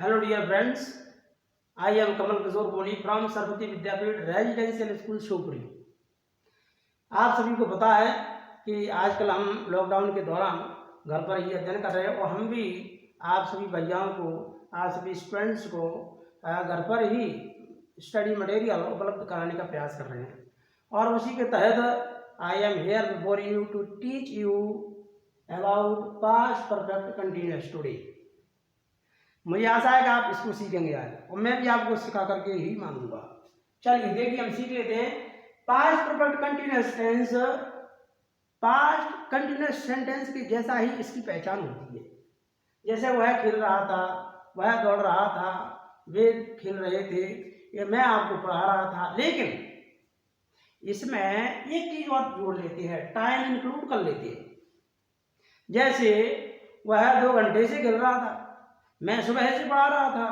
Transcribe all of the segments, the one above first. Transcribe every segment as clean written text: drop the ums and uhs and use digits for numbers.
Hello dear friends, I am Kamal Kishore Kohli from Saraswati Vidyapeeth residential school Shivpuri. आप सभी को पता है कि आजकल हम लॉकडाउन के दौरान घर पर ही अध्ययन कर रहे हैं और हम भी आप सभी भैयाओं को, आप सभी स्टूडेंट्स को घर पर ही स्टडी मटेरियल उपलब्ध कराने का प्रयास कर रहे हैं और उसी के तहत I am here before you to teach you about past perfect continuous today. मुझे आशा है कि आप इसको सीखेंगे आज और मैं भी आपको सिखा करके ही मानूंगा। चलिए देखिए हम सीख लेते हैं past perfect continuous tense. Past continuous sentence की जैसा ही इसकी पहचान होती है। जैसे वह खेल रहा था, वह दौड़ रहा था, वे खेल रहे थे, ये मैं आपको पढ़ा रहा था। लेकिन इसमें एक चीज और जोड़ लेते हैं, टाइम इंक्लूड कर लेते हैं। जैसे वह 2 घंटे से खेल रहा था, मैं सुबह से पढ़ा रहा था,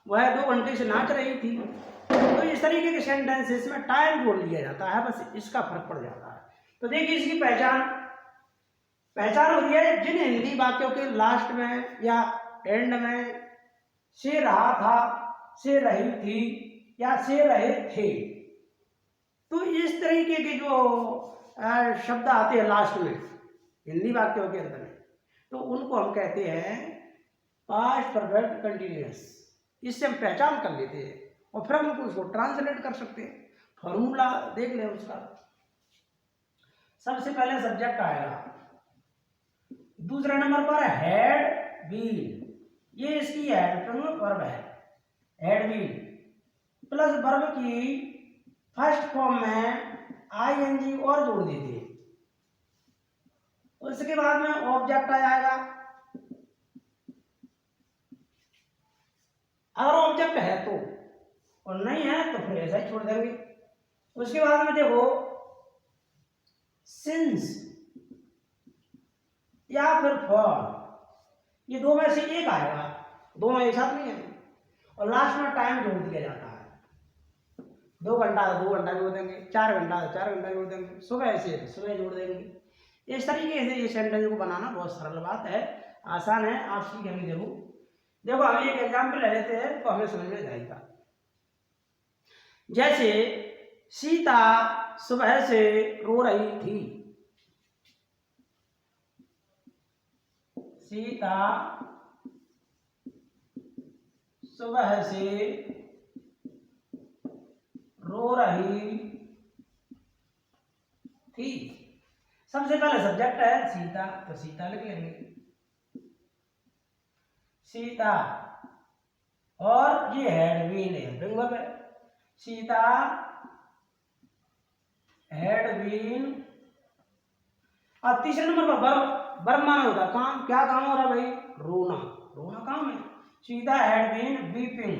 वह 2 घंटे से नाच रही थी। तो इस तरीके के सेंटेंसेस में टाइम जोड़ लिया जाता है, बस इसका फर्क पड़ जाता है। तो देखिए इसकी पहचान होती है जिन हिंदी वाक्यों के लास्ट में या एंड में से रहा था, से रही थी या से रहे थे। तो इस तरीके के जो शब्द आते हैं लास्ट में हिंदी वाक्यों के अंदर में, तो उनको हम कहते हैं पास्ट परफेक्ट कंटिन्यूअस। इससे हम पहचान कर लेते हैं और फिर हम उसको ट्रांसलेट कर सकते हैं। फॉर्मूला देख लें उसका। सबसे पहले सब्जेक्ट आएगा, दूसरे नंबर पर हैड बीन, ये इसकी हेड वर्ब है, हैड बीन प्लस वर्ब की फर्स्ट फॉर्म में आईएनजी और जोड़ देते हैं। उसके बाद में ऑब्जेक्ट आ जाएगा। अगर ऑब्जेक्ट है तो, और नहीं है तो फिर ऐसा ही छोड़ देंगे। उसके बाद में देखो सिंस या फिर फॉर, ये दो में से एक आएगा, दोनों एक साथ नहीं है। और लास्ट में टाइम जोड़ दिया जाता है। 2 घंटा 2 घंटा जोड़ देंगे, 4 घंटा 4 घंटा जोड़ देंगे, सुबह से सुबह जोड़ देंगे। इस तरीके से ये सेंटेंस को बनाना बहुत सरल बात है, आसान है, आप सीखेंगे जरूर। देखो हम एक एग्जाम्पल ले लेते हैं तो हमें समझ में जाएगा। जैसे सीता सुबह से रो रही थी, सीता सुबह से रो रही थी। सबसे पहले सब्जेक्ट है सीता, तो सीता लिख लेंगे, सीता। और ये हैड बीन है, सीता हैड बीन। और तीसरे नंबर पर वर्ब माना होता है काम। क्या काम हो रहा है भाई? रोना, रोना काम है। Sita had been weeping.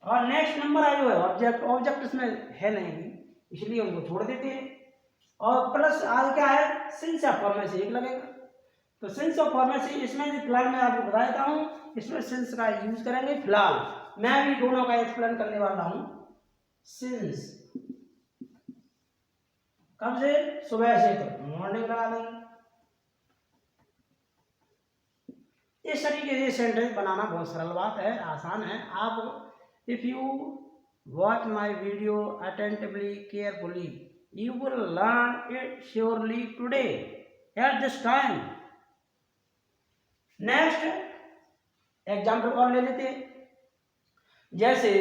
और नेक्स्ट नंबर आया है ऑब्जेक्ट, ऑब्जेक्ट इसमें है नहीं इसलिए उनको छोड़ देते हैं। और प्लस आगे क्या है, सिंस ऑफ फॉर्म में से एक लगेगा। तो सिंस ऑफ फॉर्म में से इसमें फिलहाल मैं आपको बता देता हूँ, इसमें सिंस का यूज करेंगे। फिलहाल मैं भी दोनों का एक्सप्लेन करने वाला हूँ। सिंस कब से? सुबह से, तो मॉर्निंग लगा देंगे। इस तरीके से सेंटेंस बनाना बहुत सरल बात है, आसान है। आप if you watch my video attentively carefully you will learn it surely today at this time. Next example और ले लेते हैं। जैसे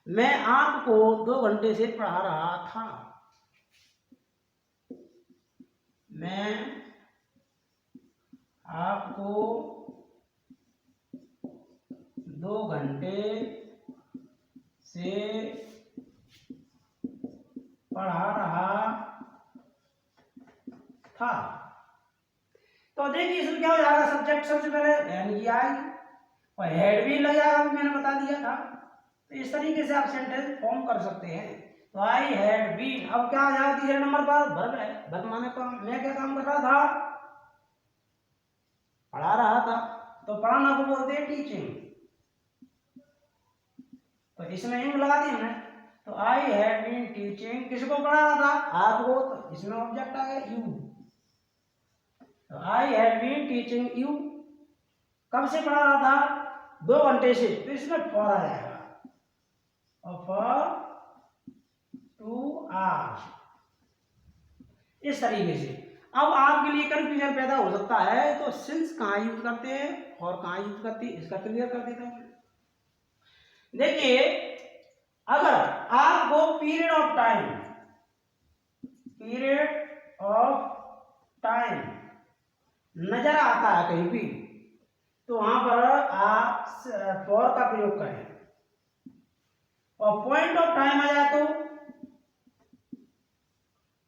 मैं आपको 2 घंटे से पढ़ा रहा था, मैं आपको 2 घंटे से पढ़ा रहा था। तो देखिए इसमें क्या हो जाएगा, सब्जेक्ट सबसे पहले एन आई और हेड भी लग जाएगा, मैंने बता दिया था। तो इस तरीके से आप सेंटेंस फॉर्म कर सकते हैं। तो आई हैड बीन, अब क्या आ जाएगा तीसरे नंबर पर? वर्ब है। वर्ब माने काम, मैं क्या काम कर रहा था? पढ़ा रहा था। तो पढ़ाना को बोलते हैं टीचिंग। तो इसमें इंग लगा दी हमने। तो आई हैव बीन टीचिंग, किसको पढ़ा रहा था? आपको। तो इसमें ऑब्जेक्ट आ गया यू। तो I have been teaching you कब से पढ़ा रहा था? 2 घंटे से। तो इसमें फॉर आ जाएगा और फॉर 2 आवर्स, इस तरीके से। अब आपके लिए कंफ्यूजन पैदा हो सकता है, तो सिंस कहाँ यूज करते हैं और कहाँ यूज करते हैं, इसका क्लियर कर देता हूँ। देखिए, अगर आपको पीरियड ऑफ टाइम नजर आता है कहीं भी, तो वहां पर आप फॉर का प्रयोग करें, और पॉइंट ऑफ टाइम आ जाए तो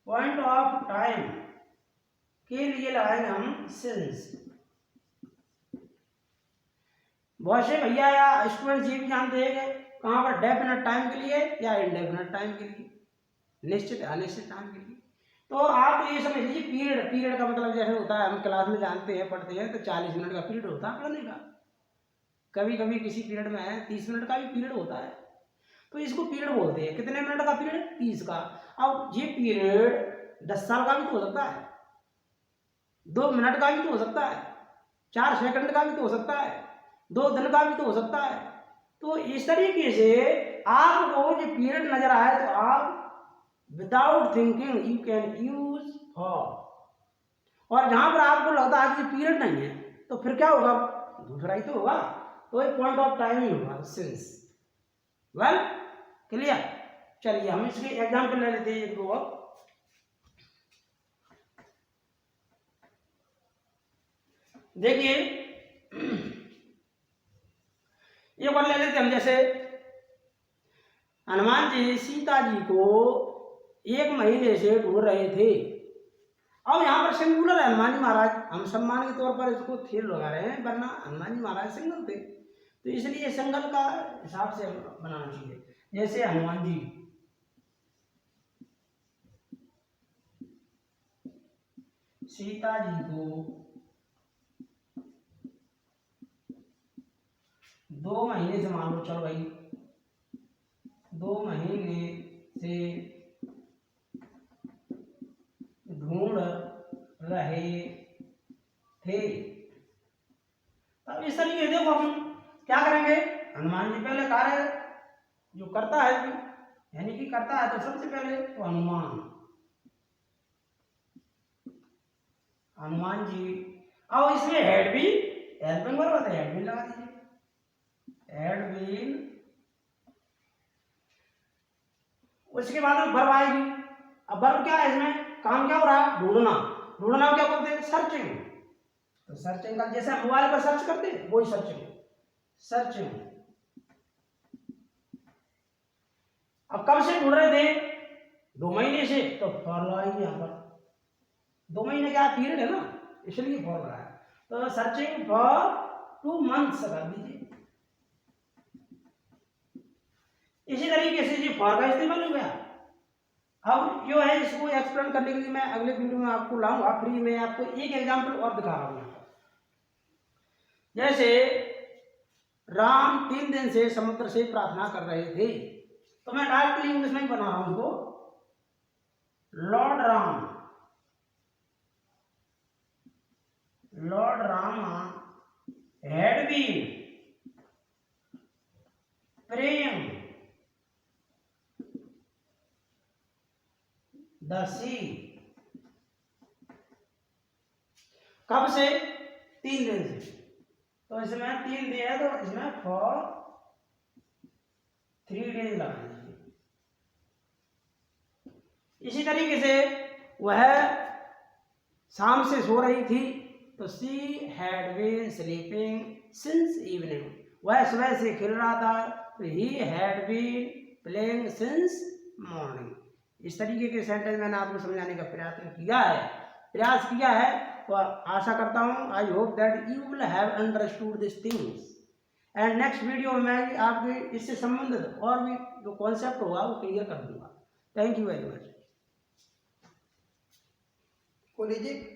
पॉइंट ऑफ टाइम के लिए लगाएंगे हम सिंस। बहुत से भैया या स्टूडेंट ये भी जानते हैं कि कहाँ पर डेफिनेट टाइम के लिए या इनडेफिनेट टाइम के लिए, निश्चित अनिश्चित टाइम के लिए। तो आप ये समझ लीजिए, पीरियड का मतलब जैसे होता है, हम क्लास में जानते हैं, पढ़ते हैं, तो 40 मिनट का पीरियड होता है पढ़ने का। कभी कभी किसी पीरियड में 30 मिनट का भी पीरियड होता है, तो इसको पीरियड बोलते हैं। कितने मिनट का पीरियड? 30 का। अब ये पीरियड 10 साल का भी तो हो सकता है, 2 मिनट का भी तो हो सकता है, 4 सेकंड का भी तो हो सकता है, 2 दिन का भी तो हो सकता है। तो इस तरीके से आपको जो पीरियड नजर आए, तो आप without thinking you can use for. और जहां पर आपको लगता है कि पीरियड नहीं है, तो फिर क्या होगा? दूसरा ही तो होगा, तो एक पॉइंट ऑफ टाइम ही होगा, सिंस। Well clear. चलिए हम इसके एग्जाम्पल ले लेते हैं एक दो और। देखिए, ये बार ले लेते हम, जैसे हनुमान जी सीता जी को 1 महीने से ढूंढ रहे थे। अब यहाँ पर सिंगुलर है हनुमान जी महाराज, हम सम्मान के तौर पर इसको थे लगा रहे हैं, वरना हनुमान जी महाराज सिंगल थे, तो इसलिए सिंगल का हिसाब से बनाना चाहिए। जैसे हनुमान जी सीता जी को 2 महीने से, मान लो चलो भाई 2 महीने से ढूंढ रहे थे। अब इस तरीके देखो हम क्या करेंगे, हनुमान जी पहले कार्य जो करता है, यानी कि करता है, तो सबसे पहले तो हनुमान जी। अब इसमें हेड भी, हेल्पिंग वर्ब होता है, हेड भी लगा दीजिए, हेड बीन। उसके बाद में वर्ब आएगी। अब वर्ब क्या है इसमें, काम क्या हो रहा है? ढूंढना। ढूंढना क्या बोलते हैं? सर्चिंग। तो सर्चिंग का जैसे मोबाइल पर सर्च करते हैं, वही सर्चिंग। अब कब से ढूंढ रहे थे? 2 महीने से, तो फॉर लगाएंगे यहाँ पर। 2 महीने क्या पीरियड है ना, इसलिए फॉर रहा है, तो सर्चिंग फॉर 2 मंथ्स कर दीजिए। इसी तरीके से जी फॉर का इस्तेमाल हो गया। अब जो है इसको एक्सप्लेन करने के लिए मैं अगले वीडियो में आपको लाऊंगा फ्री में। आपको एक एग्जांपल और दिखा रहा हूं। जैसे राम 3 दिन से समुद्र से प्रार्थना कर रहे थे, तो मैं डायरेक्टली इंग्लिश में बना रहा हूं इसको। Lord Ram had been praying the sea. कब से? 3 दिन से। तो इसमें 3 दिया है, तो इसमें फॉर 3 डेज लगा दीजिए। इसी तरीके से वह शाम से सो रही थी, तो she had been sleeping since evening. वह सुबह से खेल रहा था, तो he had been playing since morning. इस तरीके के सेंटेंस मैंने आपको समझाने का प्रयास किया है। तो आशा करता हूँ, I hope that you will have understood this things. And next video में मैं आपके इससे संबंधित और भी जो कॉन्सेप्ट होगा वो क्लियर कर दूंगा। Thank you very much. को लीजिए।